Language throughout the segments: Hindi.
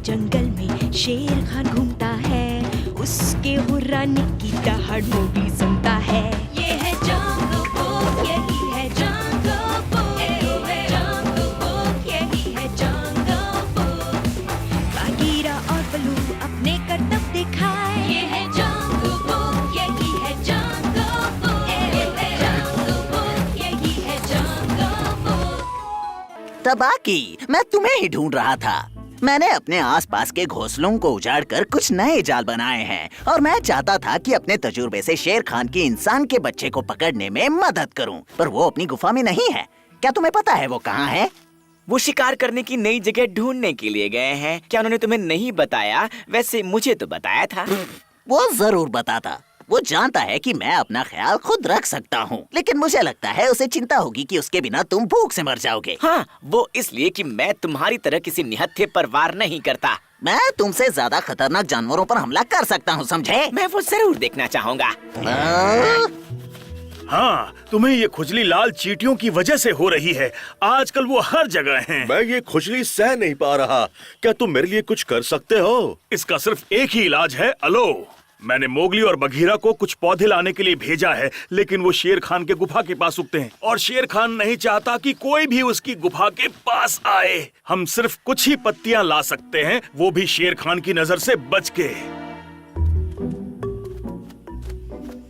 जंगल में शेर खान घूमता है, उसके हुर्राने की दहाड़ मूवी सुनता है। ये है जंगल बुक, यही है जंगल बुक, जंगल बुक, यही है जंगल बुक। बागीरा और बलू अपने करतब दिखाए, ये है जंगल बुक, यही है जंगल बुक, जंगल बुक, यही है जंगल बुक। तबाकी, मैं तुम्हें ही ढूंढ रहा था। मैंने अपने आसपास के घोंसलों को उजाड़कर कुछ नए जाल बनाए हैं और मैं चाहता था कि अपने तजुर्बे से शेर खान की इंसान के बच्चे को पकड़ने में मदद करूं, पर वो अपनी गुफा में नहीं है। क्या तुम्हें पता है वो कहाँ है? वो शिकार करने की नई जगह ढूंढने के लिए गए हैं। क्या उन्होंने तुम्हें नहीं बताया? वैसे मुझे तो बताया था। वो जरूर बताता। वो जानता है कि मैं अपना ख्याल खुद रख सकता हूँ, लेकिन मुझे लगता है उसे चिंता होगी कि उसके बिना तुम भूख से मर जाओगे। हाँ, वो इसलिए कि मैं तुम्हारी तरह किसी निहत्थे पर वार नहीं करता। मैं तुमसे ज्यादा खतरनाक जानवरों पर हमला कर सकता हूँ, समझे? मैं वो जरूर देखना चाहूँगा। हाँ, तुम्हें ये खुजली लाल चींटियों की वजह से हो रही है। आजकल वो हर जगह हैं। मैं ये खुजली सह नहीं पा रहा। क्या तुम मेरे लिए कुछ कर सकते हो? इसका सिर्फ एक ही इलाज है, अलो। मैंने मोगली और बघीरा को कुछ पौधे लाने के लिए भेजा है, लेकिन वो शेर खान के गुफा के पास उगते हैं और शेर खान नहीं चाहता कि कोई भी उसकी गुफा के पास आए। हम सिर्फ कुछ ही पत्तियां ला सकते हैं, वो भी शेर खान की नजर से बच के।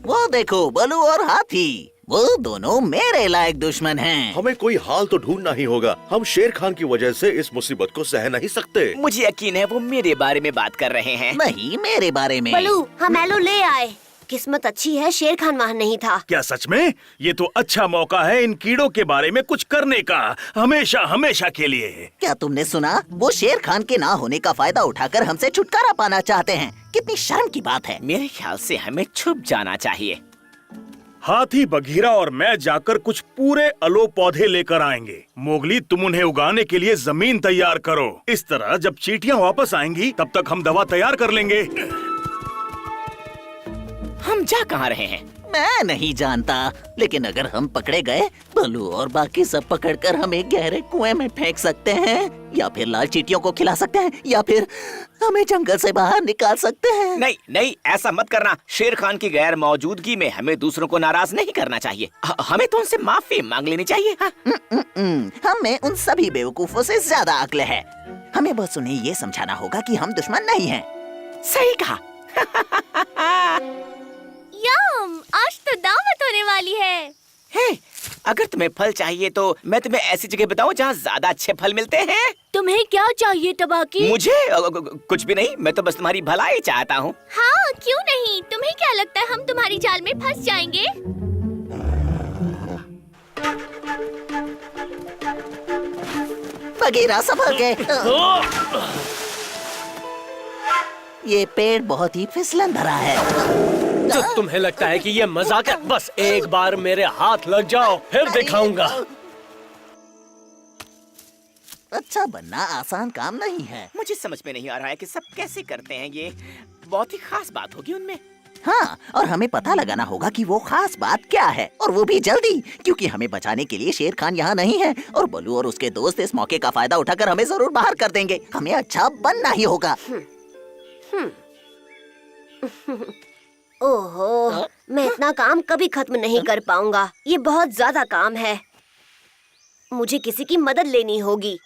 वो देखो, बलू और हाथी, वो दोनों मेरे लायक दुश्मन हैं। हमें कोई हाल तो ढूंढना ही होगा। हम शेर खान की वजह से इस मुसीबत को सह नहीं सकते। मुझे यकीन है वो मेरे बारे में बात कर रहे हैं। नहीं, मेरे बारे में। बलू, हम एलो ले आए। किस्मत अच्छी है शेर खान वहाँ नहीं था। क्या सच में? ये तो अच्छा मौका है इन कीड़ों के बारे में कुछ करने का, हमेशा हमेशा के लिए। क्या तुमने सुना? वो शेर खान के ना होने का फायदा उठाकर हमसे छुटकारा पाना चाहते हैं। कितनी शर्म की बात है। मेरे ख्याल से हमें छुप जाना चाहिए। हाथी, बघीरा और मैं जाकर कुछ पूरे अलो पौधे लेकर आएंगे। मोगली, तुम उन्हें उगाने के लिए जमीन तैयार करो। इस तरह जब चींटियां वापस आएंगी तब तक हम दवा तैयार कर लेंगे। हम जा कहाँ रहे हैं? मैं नहीं जानता, लेकिन अगर हम पकड़े गए, बलू और बाकी सब पकड़कर हमें गहरे कुएं में फेंक सकते हैं, या फिर लाल चींटियों को खिला सकते हैं, या फिर हमें जंगल से बाहर निकाल सकते हैं। नहीं नहीं, ऐसा मत करना। शेर खान की गैर मौजूदगी में हमें दूसरों को नाराज नहीं करना चाहिए। हमें तो उनसे माफी मांग लेनी चाहिए। हाँ? हमें उन सभी बेवकूफों से ज्यादा अक्ल है। हमें बस उन्हें ये समझाना होगा कि हम दुश्मन नहीं हैं। सही कहा। यम, आज तो दावत होने वाली है। हे, अगर तुम्हें फल चाहिए तो मैं तुम्हें ऐसी जगह बताऊं जहाँ ज्यादा अच्छे फल मिलते हैं। तुम्हें क्या चाहिए तबाकी? मुझे कुछ भी नहीं, मैं तो बस तुम्हारी भलाई चाहता हूँ। हाँ, क्यों नहीं? तुम्हें क्या लगता है हम तुम्हारी जाल में फंस जाएंगे? बघीरा संभल के। ये पेड़ बहुत ही फिसलन भरा है। तो तुम्हें लगता है कि ये मजाक है? बस एक बार मेरे हाथ लग जाओ, फिर दिखाऊंगा। अच्छा बनना आसान काम नहीं है। मुझे समझ में नहीं आ रहा है कि सब कैसे करते हैं। ये बहुत ही खास बात होगी उनमें। हाँ, और हमें पता लगाना होगा कि वो खास बात क्या है, और वो भी जल्दी, क्योंकि हमें बचाने के लिए शेर खान यहाँ नहीं है, और बलू और उसके दोस्त इस मौके का फायदा उठाकर हमें जरूर बाहर कर देंगे। हमें अच्छा बनना ही होगा। ओहो, मैं इतना काम कभी खत्म नहीं कर पाऊंगा। ये बहुत ज्यादा काम है। मुझे किसी की मदद लेनी होगी।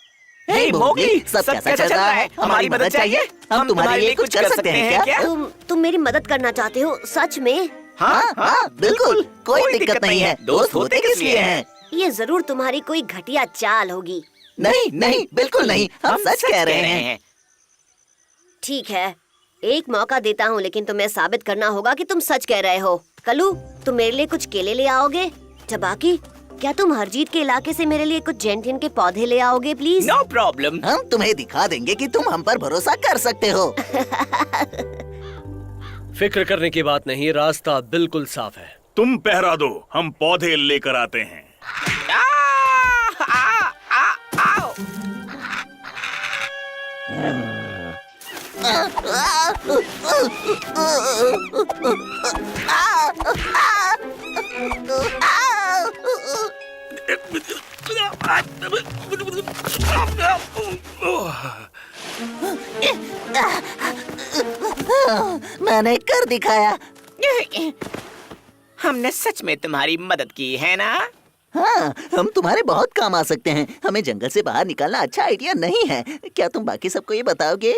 हे मोगली, सब कैसा चल रहा है? हमारी मदद चाहिए? हम तुम्हारे लिए कुछ कर सकते हैं क्या? तुम मेरी मदद करना चाहते हो? सच में? हाँ हाँ, बिल्कुल, कोई दिक्कत नहीं है। दोस्त होते किस लिए हैं? ये जरूर तुम्हारी कोई घटिया चाल होगी। नहीं नहीं, बिल्कुल नहीं, हम सच कह रहे हैं। ठीक है, एक मौका देता हूँ, लेकिन तुम्हें साबित करना होगा कि तुम सच कह रहे हो। कलू, तुम मेरे लिए कुछ केले ले आओगे? टबाकी, क्या तुम हरजीत के इलाके से मेरे लिए कुछ जेंटिन के पौधे ले आओगे प्लीज? No problem. हम तुम्हें दिखा देंगे कि तुम हम पर भरोसा कर सकते हो। फिक्र करने की बात नहीं, रास्ता बिल्कुल साफ है। तुम पहरा दो, हम पौधे लेकर आते हैं। मैंने कर दिखाया। हमने सच में तुम्हारी मदद की है ना? हाँ, हम तुम्हारे बहुत काम आ सकते हैं। हमें जंगल से बाहर निकालना अच्छा आइडिया नहीं है। क्या तुम बाकी सबको ये बताओगे?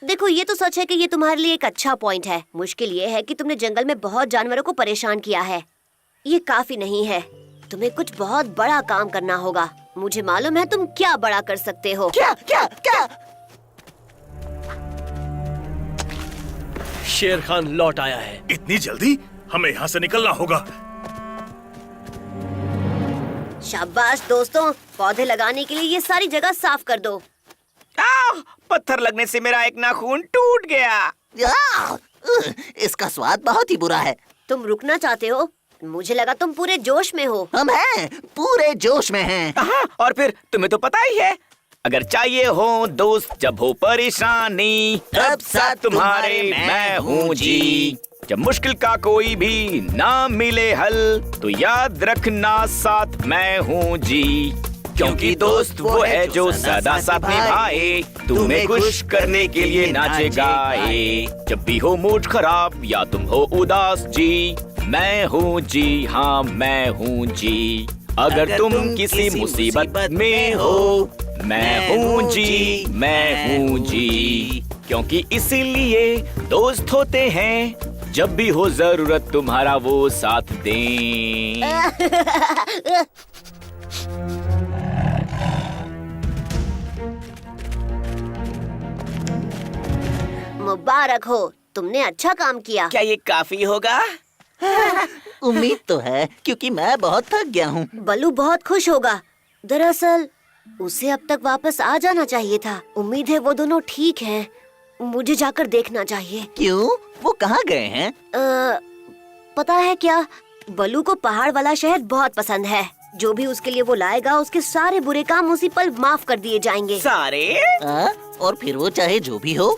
देखो, ये तो सच है कि ये तुम्हारे लिए एक अच्छा पॉइंट है। मुश्किल ये है कि तुमने जंगल में बहुत जानवरों को परेशान किया है। ये काफी नहीं है, तुम्हें कुछ बहुत बड़ा काम करना होगा। मुझे मालूम है तुम क्या बड़ा कर सकते हो। क्या क्या क्या? शेर खान लौट आया है। इतनी जल्दी? हमें यहाँ से निकलना होगा। शाबाश दोस्तों, पौधे लगाने के लिए ये सारी जगह साफ कर दो। पत्थर लगने से मेरा एक नाखून टूट गया। इसका स्वाद बहुत ही बुरा है। तुम रुकना चाहते हो? मुझे लगा तुम पूरे जोश में हो। हम हैं, पूरे जोश में हैं। हाँ, और फिर तुम्हें तो पता ही है, अगर चाहिए हो दोस्त जब हो परेशानी, तब साथ तुम्हारे मैं हूँ जी। जब मुश्किल का कोई भी ना मिले हल, तो याद रखना साथ मैं हूँ जी। क्योंकि दोस्त वो है जो सदा साथ निभाए, तुम्हें खुश करने के लिए नाचे गाए। जब भी हो मूड खराब या तुम हो उदास जी, मैं हूँ जी, हाँ मैं हूँ जी। अगर तुम किसी मुसीबत में हो, मैं हूँ जी, मैं हूँ जी। क्योंकि इसीलिए दोस्त होते हैं, जब भी हो जरूरत तुम्हारा वो साथ दें। मुबारक हो, तुमने अच्छा काम किया। क्या ये काफी होगा? उम्मीद तो है, क्योंकि मैं बहुत थक गया हूँ। बल्लू बहुत खुश होगा। दरअसल उसे अब तक वापस आ जाना चाहिए था। उम्मीद है वो दोनों ठीक हैं। मुझे जाकर देखना चाहिए। क्यों? वो कहाँ गए हैं? पता है क्या, बल्लू को पहाड़ वाला शहर बहुत पसंद है। जो भी उसके लिए वो लाएगा, उसके सारे बुरे काम उसी पल माफ कर दिए जाएंगे। सारे? और फिर वो चाहे जो भी हो।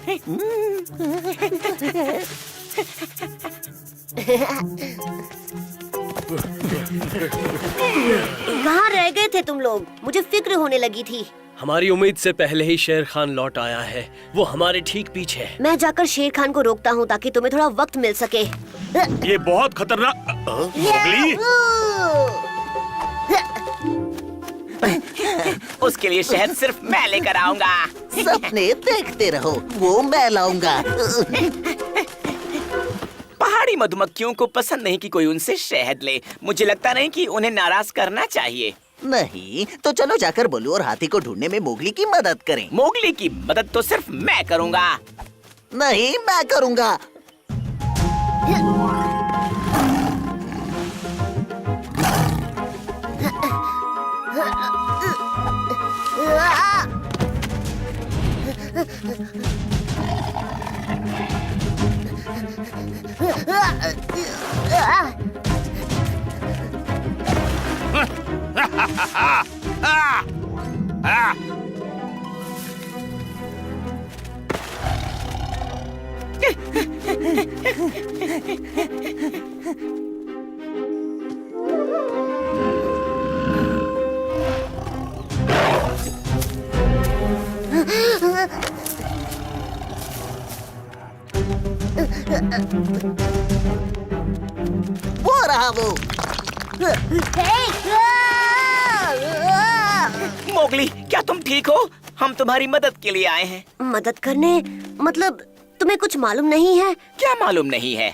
कहाँ रह गए थे तुम लोग? मुझे फिक्र होने लगी थी। हमारी उम्मीद से पहले ही शेर खान लौट आया है। वो हमारे ठीक पीछे है। मैं जाकर शेर खान को रोकता हूँ ताकि तुम्हें थोड़ा वक्त मिल सके। ये बहुत खतरनाक। मोगली, उसके लिए शहद सिर्फ मैं लेकर आऊंगा। सपने देखते रहो, वो मैं लाऊंगा। पहाड़ी मधुमक्खियों को पसंद नहीं कि कोई उनसे शहद ले। मुझे लगता नहीं कि उन्हें नाराज करना चाहिए। नहीं तो चलो जाकर बल्लू और हाथी को ढूंढने में मोगली की मदद करें। मोगली की मदद तो सिर्फ मैं करूंगा। नहीं, मैं करूंगा। वो रहा वो। मोगली, क्या तुम ठीक हो? हम तुम्हारी मदद के लिए आए हैं। मदद करने? मतलब तुम्हें कुछ मालूम नहीं है? क्या मालूम नहीं है?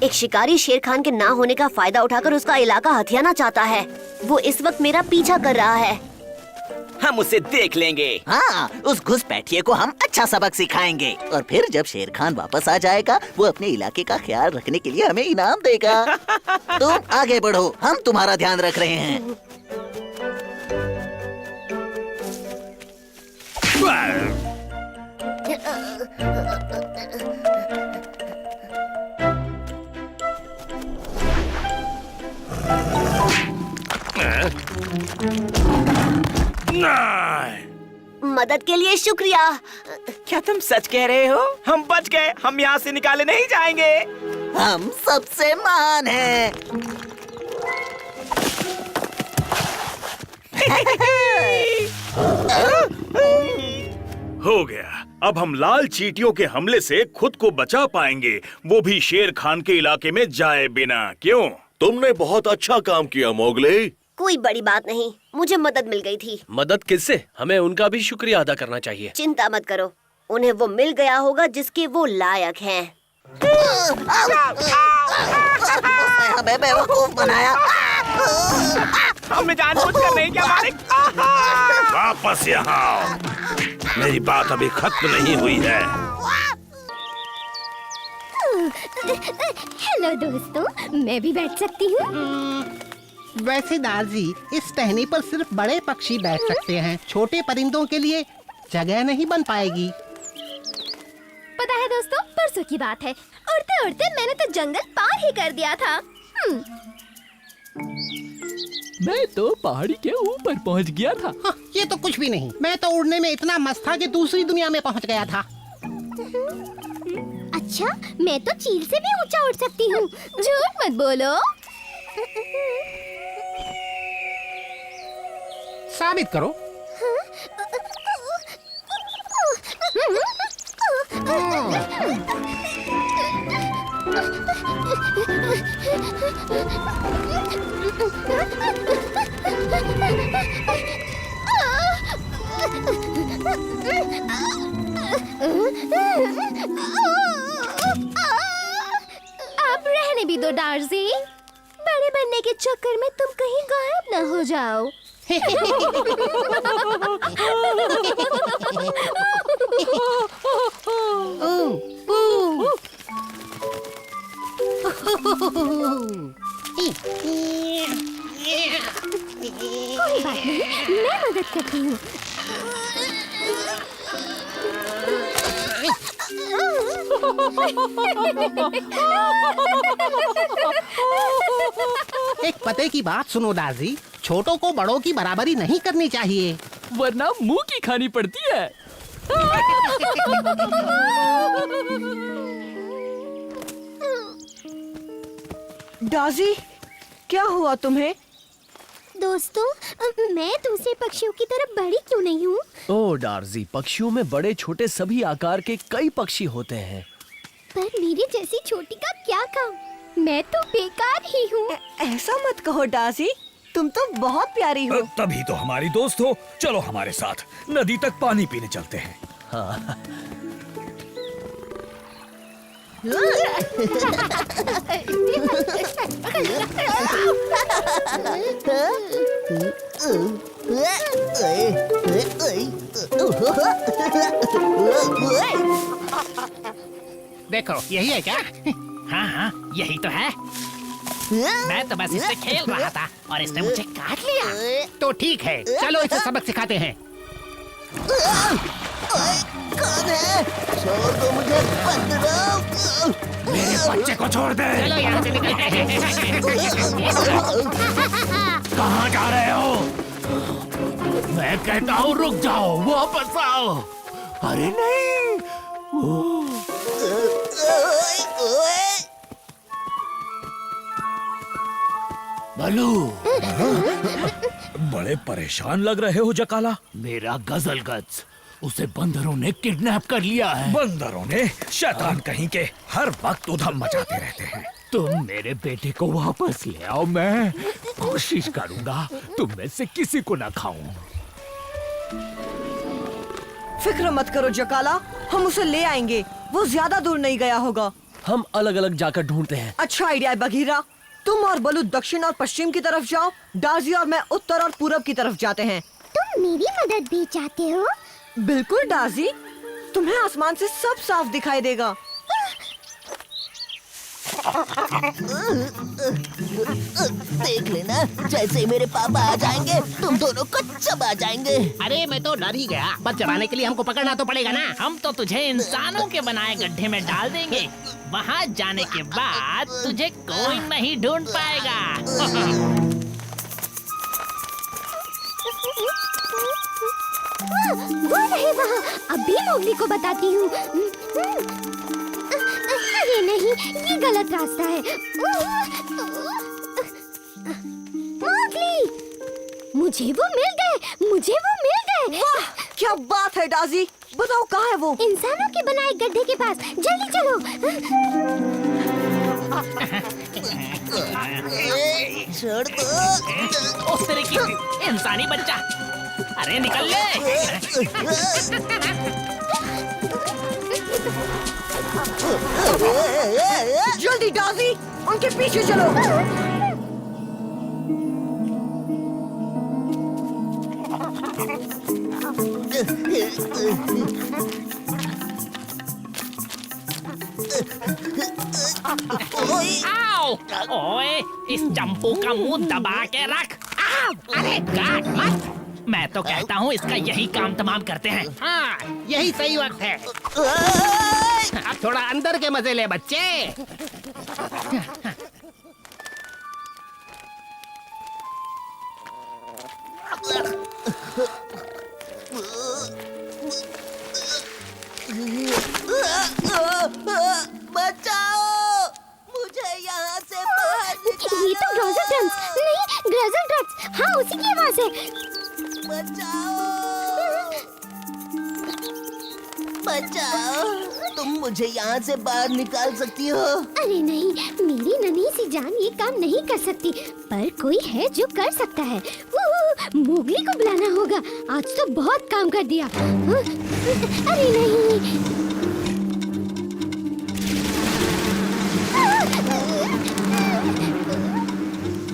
एक शिकारी शेर खान के ना होने का फायदा उठाकर उसका इलाका हथियाना चाहता है। वो इस वक्त मेरा पीछा कर रहा है। हम उसे देख लेंगे। हाँ, उस घुसपैठिए को हम अच्छा सबक सिखाएंगे। और फिर जब शेर खान वापस आ जाएगा, वो अपने इलाके का ख्याल रखने के लिए हमें इनाम देगा। तुम आगे बढ़ो, हम तुम्हारा ध्यान रख रहे हैं। मदद के लिए शुक्रिया। क्या तुम सच कह रहे हो? हम बच गए। हम यहाँ से निकाले नहीं जाएंगे। हम सबसे महान हैं। हो गया। अब हम लाल चींटियों के हमले से खुद को बचा पाएंगे, वो भी शेर खान के इलाके में जाए बिना। क्यों? तुमने बहुत अच्छा काम किया मोगली। कोई बड़ी बात नहीं, मुझे मदद मिल गई थी। मदद किससे? हमें उनका भी शुक्रिया अदा करना चाहिए। चिंता मत करो, उन्हें वो मिल गया होगा जिसके वो लायक हैं। हमें बेवकूफ बनाया। हमने जानबूझकर नहीं किया मालिक। वापस यहाँ आओ, मेरी बात अभी खत्म नहीं हुई है। हेलो दोस्तों, मैं भी बैठ सकती हूँ? वैसे दादी, इस टहनी पर सिर्फ बड़े पक्षी बैठ सकते हैं, छोटे परिंदों के लिए जगह नहीं बन पाएगी। पता है दोस्तों, परसों की बात है, उड़ते उड़ते मैंने तो जंगल पार ही कर दिया था। मैं तो पहाड़ी के ऊपर पहुंच गया था। हाँ, ये तो कुछ भी नहीं, मैं तो उड़ने में इतना मस्त था कि दूसरी दुनिया में पहुंच गया था। अच्छा, मैं तो चील से भी ऊंचा उड़ सकती हूँ। झूठ मत बोलो। साबित करो। अब रहने भी दो डार्जी, बड़े बनने के चक्कर में तुम कहीं गायब न हो जाओ। कोई बात नहीं, मैं मदद करती हूँ। एक पते की बात सुनो दादी, छोटों को बड़ों की बराबरी नहीं करनी चाहिए, वरना मुंह की खानी पड़ती है। डाजी, क्या हुआ तुम्हें? दोस्तों, मैं दूसरे पक्षियों की तरह बड़ी क्यों नहीं हूँ? ओ डार्जी, पक्षियों में बड़े छोटे सभी आकार के कई पक्षी होते हैं। पर मेरी जैसी छोटी का क्या काम? मैं तो बेकार ही हूँ। ऐसा मत कहो डाजी, तुम तो बहुत प्यारी हो। तभी तो हमारी दोस्त हो। चलो हमारे साथ नदी तक पानी पीने चलते हैं। हाँ। देखो, यही है क्या? हाँ हाँ, यही तो है। मैं तो बस इससे खेल रहा था और इसने मुझे काट लिया। तो ठीक है, चलो इसे सबक सिखाते हैं। कौन है? छोड़ दो मुझे, बंदरों। मेरे बच्चे को छोड़ दे। चलो यहाँ से निकलते हैं। कहाँ जा रहे हो? मैं कहता हूँ रुक जाओ, वापस आओ। अरे नहीं। बलू, बड़े परेशान लग रहे हो जकाला। मेरा गजल गज, उसे बंदरों ने किडनैप कर लिया है। बंदरों ने? शैतान कहीं के, हर वक्त उधम मचाते रहते हैं। तुम मेरे बेटे को वापस ले आओ, मैं कोशिश करूंगा तुम में से किसी को ना खाऊं। फिक्र मत करो जकाला, हम उसे ले आएंगे। वो ज्यादा दूर नहीं गया होगा। हम अलग अलग जाकर ढूंढते हैं। अच्छा आइडिया है बघीरा। तुम और बलू दक्षिण और पश्चिम की तरफ जाओ, डाजी और मैं उत्तर और पूरब की तरफ जाते हैं। तुम मेरी मदद भी चाहते हो? बिल्कुल डाजी, तुम्हें आसमान से सब साफ दिखाई देगा। देख लेना, जैसे ही मेरे पापा आ जाएंगे तुम दोनों को चबा जाएंगे। अरे मैं तो डर ही गया, बस चबाने के लिए हमको पकड़ना तो पड़ेगा ना। हम तो तुझे इंसानों के बनाए गड्ढे में डाल देंगे। वहाँ जाने के बाद तुझे कोई नहीं ढूंढ पाएगा। वो रहे वहाँ, अभी मोगली को बताती हूँ। ये नहीं, ये गलत रास्ता है। मोगली, मुझे वो मिल गए, मुझे वो मिल गए। वाह, क्या बात है डाजी, बताओ कहाँ है वो? इंसानों के बनाए गड्ढे के पास, जल्दी चलो। छोड़ दो। उस तरह की इंसानी बच्चा, अरे निकल ले। जल्दी डार्सी, उनके पीछे चलो। आओ, ओए, इस चंपू का मुंह दबा के रख। आओ, अरे काट मत। मैं तो कहता हूँ इसका यही काम तमाम करते हैं। हाँ, यही सही वक्त है। अब थोड़ा अंदर के मजे ले बच्चे। बचाओ, मुझे यहाँ से बाहर ये तो ग्रोज़रटन्स, नहीं ग्रोज़रटन्स, हाँ उसी की आवाज है। बचाओ, तुम मुझे यहाँ से बाहर निकाल सकती हो? अरे नहीं, मेरी नन्ही सी जान ये काम नहीं कर सकती, पर कोई है जो कर सकता है। मोगली को बुलाना होगा, आज तो बहुत काम कर दिया। अरे नहीं,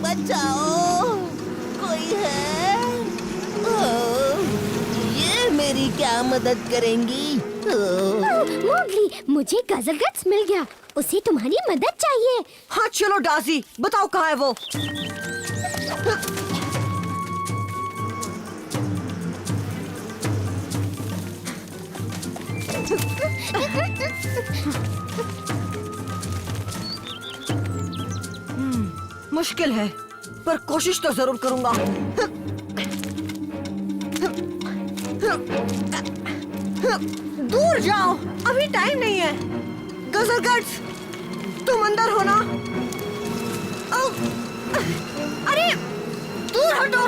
बचाओ, कोई है? ये मेरी क्या मदद करेंगी? मोगली, मुझे गज़लगट्स मिल गया, उसे तुम्हारी मदद चाहिए। हाँ चलो डार्सी, बताओ कहाँ है वो? मुश्किल है, पर कोशिश तो जरूर करूंगा। दूर जाओ, अभी टाइम नहीं है। गज़लगट्स, तुम अंदर हो ना? अरे दूर हटो।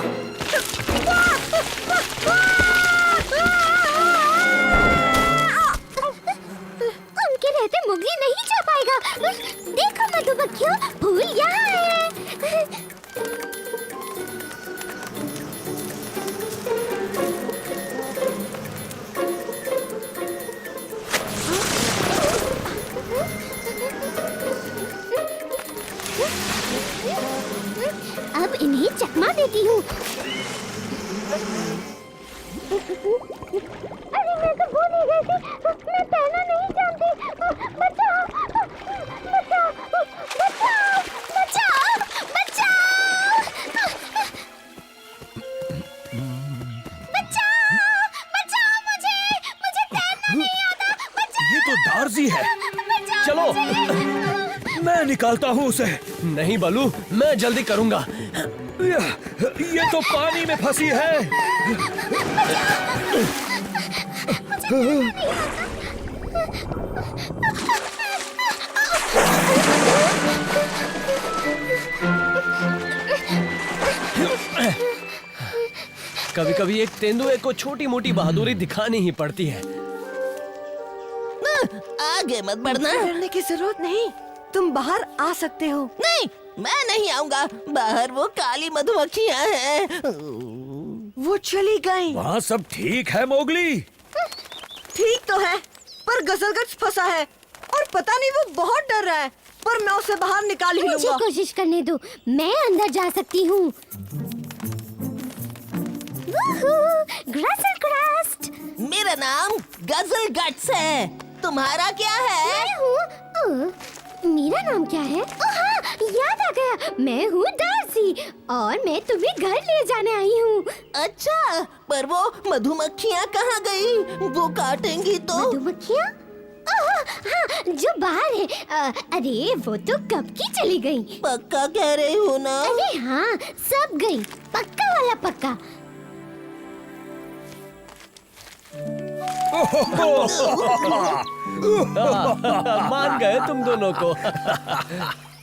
उनके रहते मोगली नहीं जा पाएगा। देखो मधुमक्खियों, फूल यहाँ है। अब इन्हें चकमा देती हूँ। अरे मैं तो भूल ही गई थी, मैं तैरना नहीं जानती। बचाओ, बचाओ, बचाओ, बचाओ, बचाओ, बचाओ मुझे तैरना नहीं आता। बचाओ। ये तो डार्सी है। चलो, मैं निकालता हूँ उसे। नहीं बलू, मैं जल्दी करूँगा। ये तो पानी में फंसी है। कभी कभी एक तेंदुए को छोटी मोटी बहादुरी दिखानी ही पड़ती है। आगे मत बढ़ना। डरने की जरूरत नहीं, तुम बाहर आ सकते हो। नहीं, मैं नहीं आऊंगा बाहर, वो काली मधुमक्खियाँ हैं। वो चली गई। वहाँ सब ठीक है मोगली? ठीक तो है, पर गज़लगट्स फंसा है और पता नहीं वो बहुत डर रहा है, पर मैं उसे बाहर निकाल ही मुझे लूंगा। कोशिश करने दो, मैं अंदर जा सकती हूँ। ग्रासलक्रास्ट। मेरा नाम गज़लगट्स है, तुम्हारा क्या है? मैं हूँ। मेरा नाम क्या है? हाँ, याद आ गया, मैं हूँ डार्सी और मैं तुम्हें घर ले जाने आई हूँ। अच्छा, पर वो मधुमक्खियाँ कहाँ गई? वो काटेंगी तो। मधुमक्खियाँ? हाँ, जो बाहर है। अरे वो तो कब की चली गई। पक्का कह रही हो ना? अरे हाँ, सब गई, पक्का वाला पक्का। मान गए तुम दोनों को।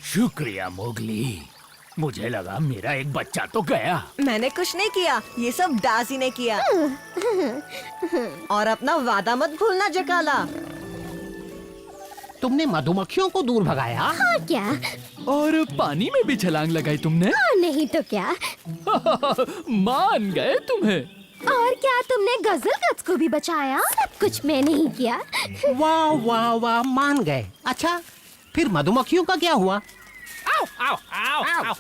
शुक्रिया मोगली। मुझे लगा मेरा एक बच्चा तो गया। मैंने कुछ नहीं किया, ये सब दासी ने किया। और अपना वादा मत भूलना जकाला। तुमने मधुमक्खियों को दूर भगाया? और क्या? और पानी में भी छलांग लगाई तुमने? और नहीं तो क्या। मान गए तुम्हें। और क्या तुमने गजलगज को भी बचाया? सब कुछ मैंने ही किया। वाह वाह वाह, मान गए। अच्छा, फिर मधुमक्खियों का क्या हुआ? आओ आओ आओ आओ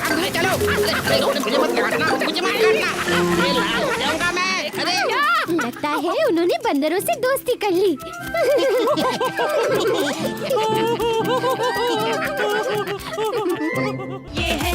अरे चलो, अरे मुझे मत काटना, मुझे मत काटना, अरे लाल हो जाऊंगा मैं। अरे लगता है उन्होंने बंदरों से दोस्ती कर ली। ये है